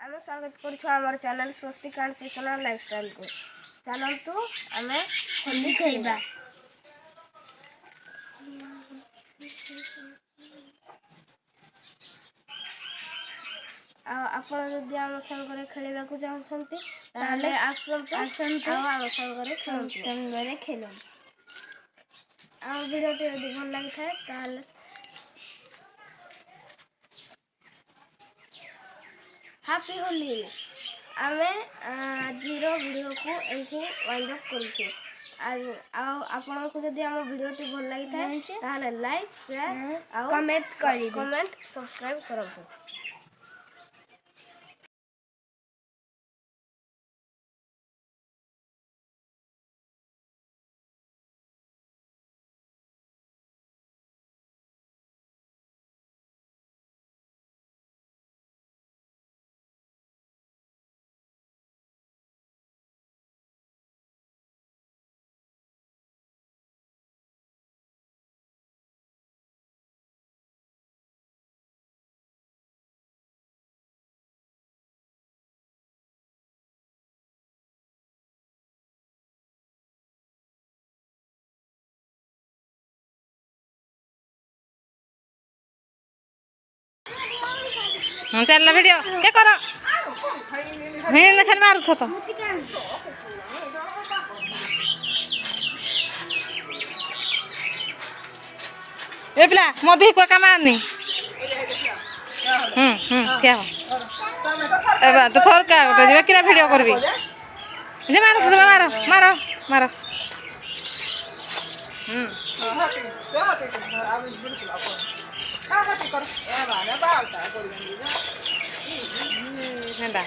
आम स्वागत कर channel Swastik and sectional lifestyle को चलतु आम होली खेलवा आपण जदि आम संगे खेलवा को चाहते आसंगे आम संगे खेल आम भिडियो यदि भल लगी था हैप्पी होली आमे जीरो वीडियो को एही वाइंड अप करूछु आपण को जदि हम वीडियो टी भल लगी था ताले लाइक शेयर और कमेंट सब्सक्राइब करबो। चल वीडियो क्या करो हिंद खाली मारू तो ए पिला मोदी को का मारनी क्या एबा तो थोर का उठे जेबे किरा वीडियो करबी जे मारो जे मारो मारो मारो हेंदा